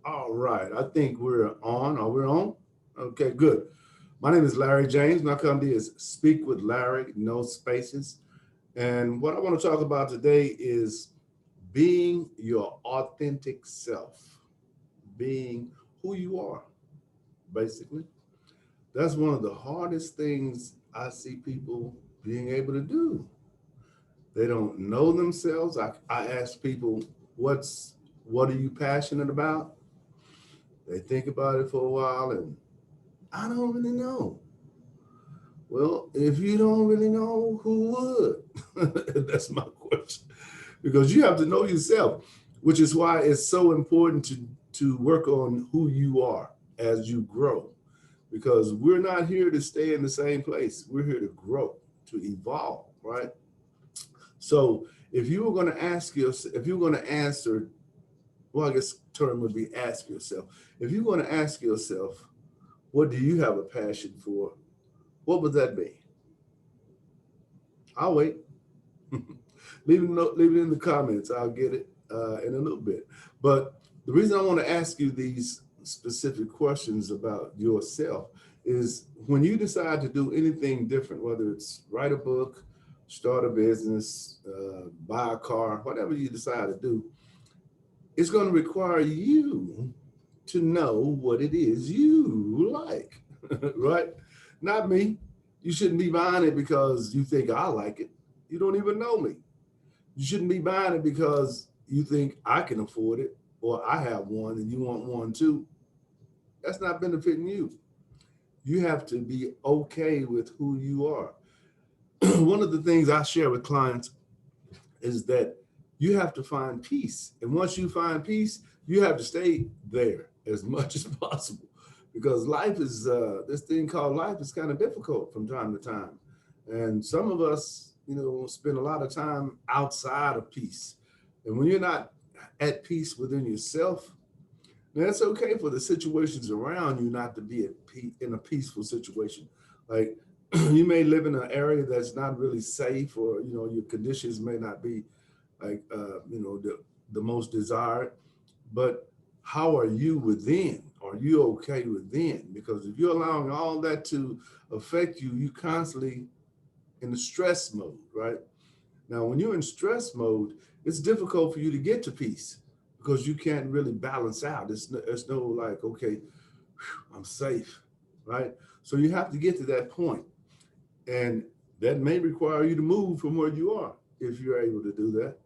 All right. I think we're on. Are we on? Okay, good. My name is Larry James. My company is Speak with Larry, no spaces. And what I want to talk about today is being your authentic self, being who you are, basically. That's one of the hardest things I see people being able to do. They don't know themselves. I ask people, what are you passionate about? They think about it for a while and I don't really know. Well, if you don't really know, who would? That's my question. Because you have to know yourself, which is why it's so important to work on who you are as you grow. Because we're not here to stay in the same place. We're here to grow, to evolve, right? So if you were going to ask yourself, if you were going to answer, well, I guess term would be ask yourself. If you're going to ask yourself, what do you have a passion for? What would that be? I'll wait. Leave it in the comments. I'll get it in a little bit. But the reason I want to ask you these specific questions about yourself is when you decide to do anything different, whether it's write a book, start a business, buy a car, whatever you decide to do, it's going to require you to know what it is you like, right? Not me. You shouldn't be buying it because you think I like it. You don't even know me. You shouldn't be buying it because you think I can afford it or I have one and you want one too. That's not benefiting you. You have to be okay with who you are. One of the things I share with clients is that you have to find peace. And once you find peace, you have to stay there as much as possible because life is this thing called life is kind of difficult from time to time. And some of us, spend a lot of time outside of peace. And when you're not at peace within yourself, that's okay for the situations around you not to be in a peaceful situation. Like you may live in an area that's not really safe, or your conditions may not be like the most desired. But how are you within? Are you okay within? Because if you're allowing all that to affect you, you constantly in the stress mode, right? Now, when you're in stress mode, it's difficult for you to get to peace because you can't really balance out. It's no like, okay, I'm safe, right? So you have to get to that point, and that may require you to move from where you are if you're able to do that.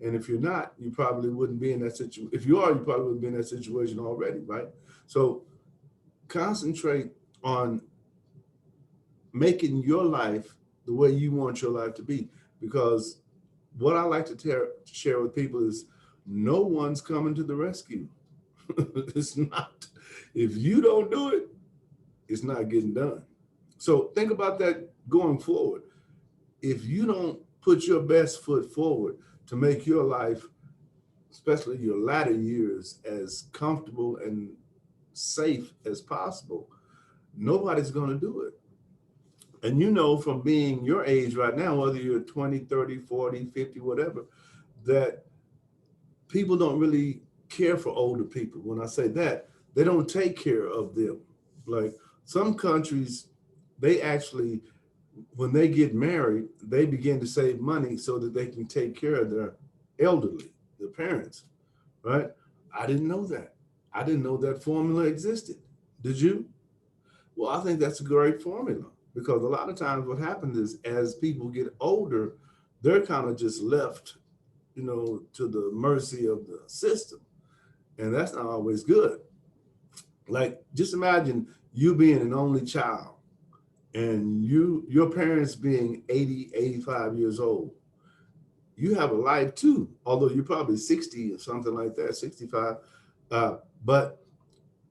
And if you're not, you probably wouldn't be in that situation. If you are, you probably wouldn't be in that situation already, right? So concentrate on making your life the way you want your life to be. Because what I like to share with people is no one's coming to the rescue. It's not. If you don't do it, it's not getting done. So think about that going forward. If you don't put your best foot forward to make your life, especially your latter years, as comfortable and safe as possible, nobody's going to do it. And from being your age right now, whether you're 20, 30, 40, 50, whatever, that people don't really care for older people. When I say that, they don't take care of them. Like some countries, they actually, when they get married, they begin to save money so that they can take care of their elderly, their parents, right? I didn't know that. I didn't know that formula existed. Did you? Well, I think that's a great formula because a lot of times what happens is as people get older, they're kind of just left, to the mercy of the system. And that's not always good. Like just imagine you being an only child and your parents being 80, 85 years old. You have a life too, although you're probably 60 or something like that, 65. But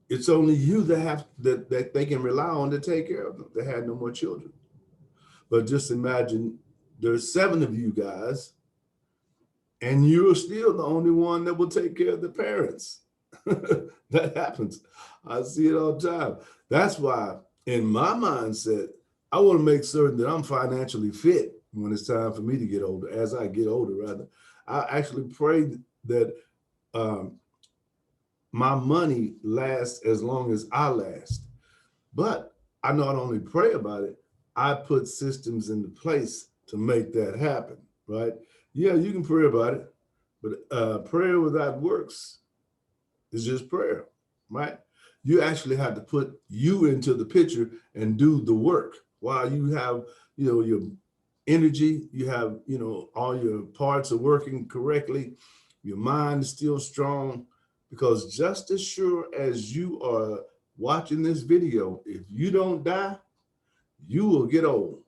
it's only you that they can rely on to take care of them. They had no more children. But just imagine there's seven of you guys, and you're still the only one that will take care of the parents. That happens. I see it all the time. That's why, in my mindset, I want to make certain that I'm financially fit when it's time for me to get older. As I get older, rather, I actually pray that um, my money lasts as long as I last. But I not only pray about it, I put systems into place to make that happen, right? Yeah, you can pray about it, but prayer without works is just prayer, right? You actually have to put you into the picture and do the work while you have, your energy, you have, all your parts are working correctly, your mind is still strong, because just as sure as you are watching this video, if you don't die, you will get old.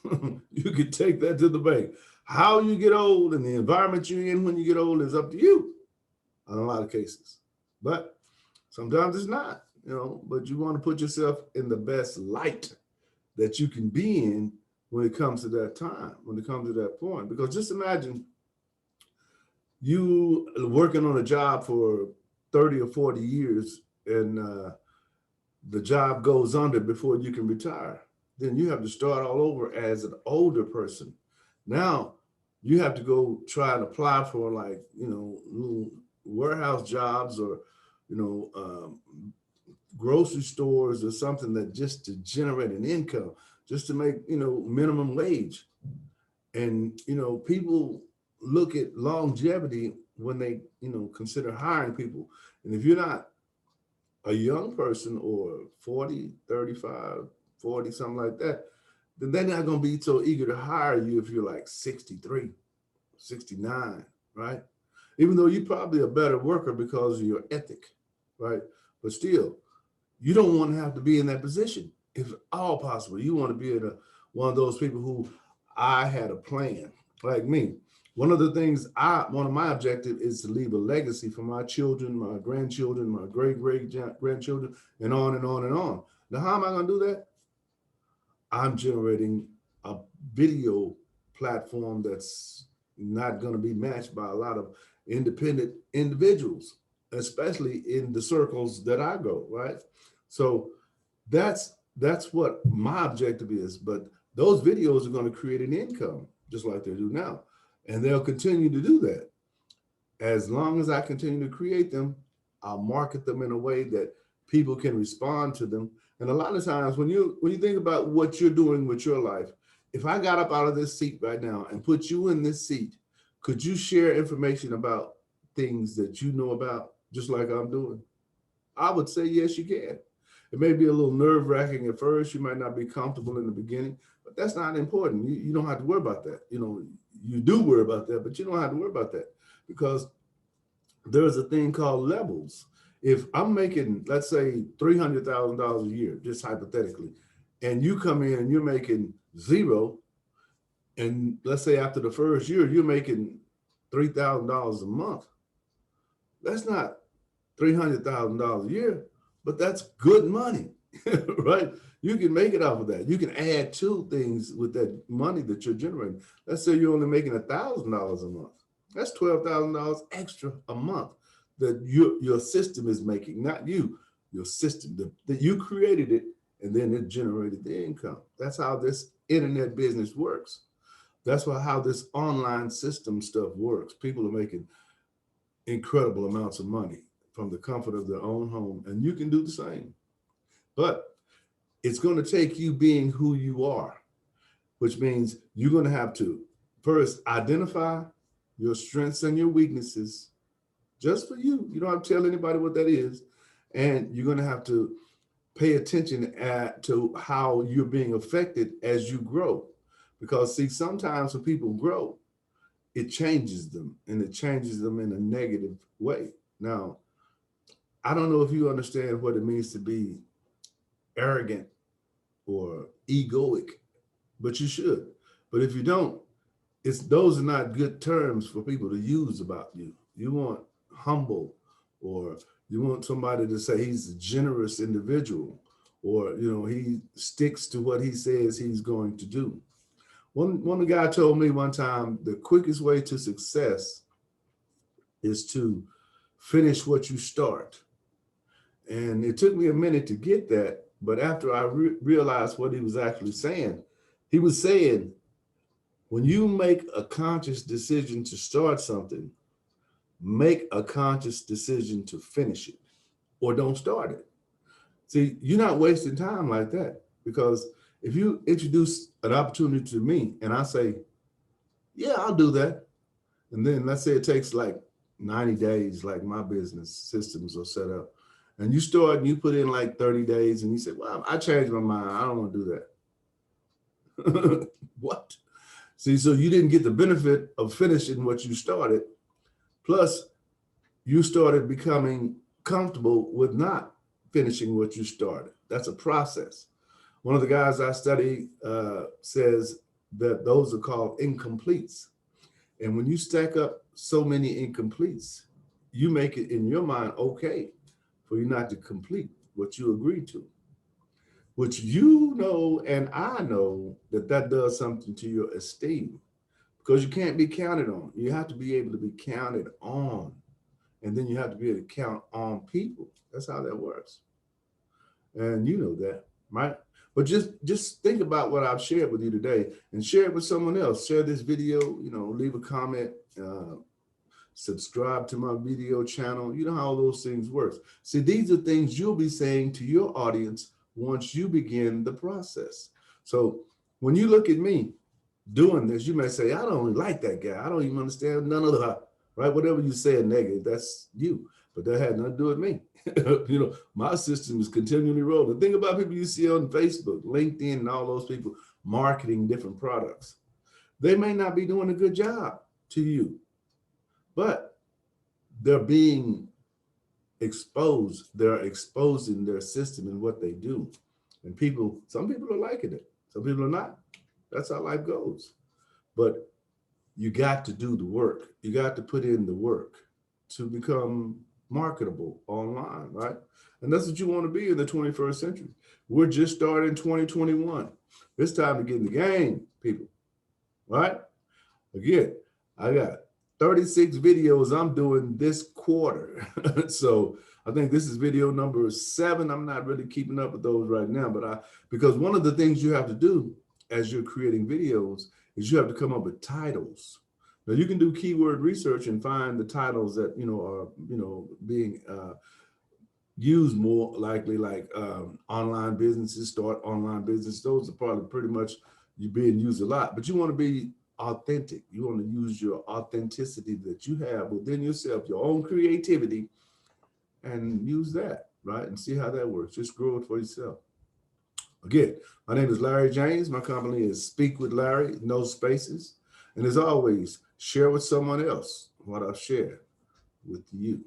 You can take that to the bank. How you get old and the environment you're in when you get old is up to you in a lot of cases. But sometimes it's not, but you want to put yourself in the best light that you can be in when it comes to that time, when it comes to that point. Because just imagine you working on a job for 30 or 40 years and the job goes under before you can retire. Then you have to start all over as an older person. Now you have to go try and apply for, like, little warehouse jobs, or, you know, um, grocery stores, or something, that just to generate an income, just to make, minimum wage. And, people look at longevity when they, consider hiring people. And if you're not a young person, or 40, 35, 40, something like that, then they're not going to be so eager to hire you if you're like 63, 69, right? Even though you're probably a better worker because of your ethic, right? But still, you don't want to have to be in that position if at all possible. You want to be one of those people who, I had a plan, like me. One of my objectives is to leave a legacy for my children, my grandchildren, my great grandchildren, and on and on and on. Now, how am I going to do that? I'm generating a video platform that's not going to be matched by a lot of independent individuals, especially in the circles that I go, right? So that's what my objective is. But those videos are going to create an income just like they do now. And they'll continue to do that. As long as I continue to create them, I'll market them in a way that people can respond to them. And a lot of times when you think about what you're doing with your life, if I got up out of this seat right now and put you in this seat, could you share information about things that you know about, just like I'm doing? I would say yes, you can. It may be a little nerve wracking at first. You might not be comfortable in the beginning, but that's not important. You don't have to worry about that. You do worry about that, but you don't have to worry about that, because there's a thing called levels. If I'm making, let's say, $300,000 a year, just hypothetically, and you come in and you're making zero, and let's say after the first year you're making $3,000 a month, that's not $300,000 a year, but that's good money, right? You can make it off of that. You can add two things with that money that you're generating. Let's say you're only making $1,000 a month. That's $12,000 extra a month that your system is making, not you, your system. That you created it, and then it generated the income. That's how this internet business works. That's how this online system stuff works. People are making incredible amounts of money from the comfort of their own home, and you can do the same. But it's going to take you being who you are, which means you're going to have to first identify your strengths and your weaknesses, just for you. You don't have to tell anybody what that is. And you're going to have to pay attention to how you're being affected as you grow. Because, see, sometimes when people grow, it changes them, and it changes them in a negative way. Now, I don't know if you understand what it means to be arrogant or egoic, but you should. But if you don't, those are not good terms for people to use about you. You want humble, or you want somebody to say he's a generous individual, or he sticks to what he says he's going to do. One guy told me one time, the quickest way to success is to finish what you start. And it took me a minute to get that, but after I realized what he was actually saying, he was saying, when you make a conscious decision to start something, make a conscious decision to finish it. or don't start it. See, you're not wasting time like that, because if you introduce an opportunity to me and I say, yeah, I'll do that. And then let's say it takes like 90 days, like my business systems are set up. And you start and you put in like 30 days and you say, well, I changed my mind. I don't want to do that. What? See, so you didn't get the benefit of finishing what you started. Plus, you started becoming comfortable with not finishing what you started. That's a process. One of the guys I study says that those are called incompletes. And when you stack up so many incompletes, you make it in your mind okay for you not to complete what you agreed to, which you know and I know that that does something to your esteem, because you can't be counted on. You have to be able to be counted on. And then you have to be able to count on people. That's how that works. And you know that, right? But just think about what I've shared with you today and share it with someone else. Share this video, leave a comment, subscribe to my video channel. You know how those things work. See, these are things you'll be saying to your audience once you begin the process. So when you look at me doing this, you may say, I don't like that guy. I don't even understand none of the, right? Whatever you say negative, that's you. But that had nothing to do with me. My system is continually rolling. Think about people you see on Facebook, LinkedIn, and all those people marketing different products. They may not be doing a good job to you, but they're being exposed. They're exposing their system and what they do. And some people are liking it. Some people are not. That's how life goes. But you got to do the work. You got to put in the work to become marketable online, right? And that's what you want to be in the 21st century. We're just starting 2021. It's time to get in the game, people, right? Again, I got 36 videos I'm doing this quarter. So I think this is video number 7. I'm not really keeping up with those right now, but because one of the things you have to do as you're creating videos is you have to come up with titles. Now you can do keyword research and find the titles that are being used more likely, like online businesses, start online business. Those are probably pretty much you being used a lot. But you want to be authentic. You want to use your authenticity that you have within yourself, your own creativity, and use that, right? And see how that works. Just grow it for yourself. Again, my name is Larry James. My company is Speak with Larry, no spaces. And as always, share with someone else what I've shared with you.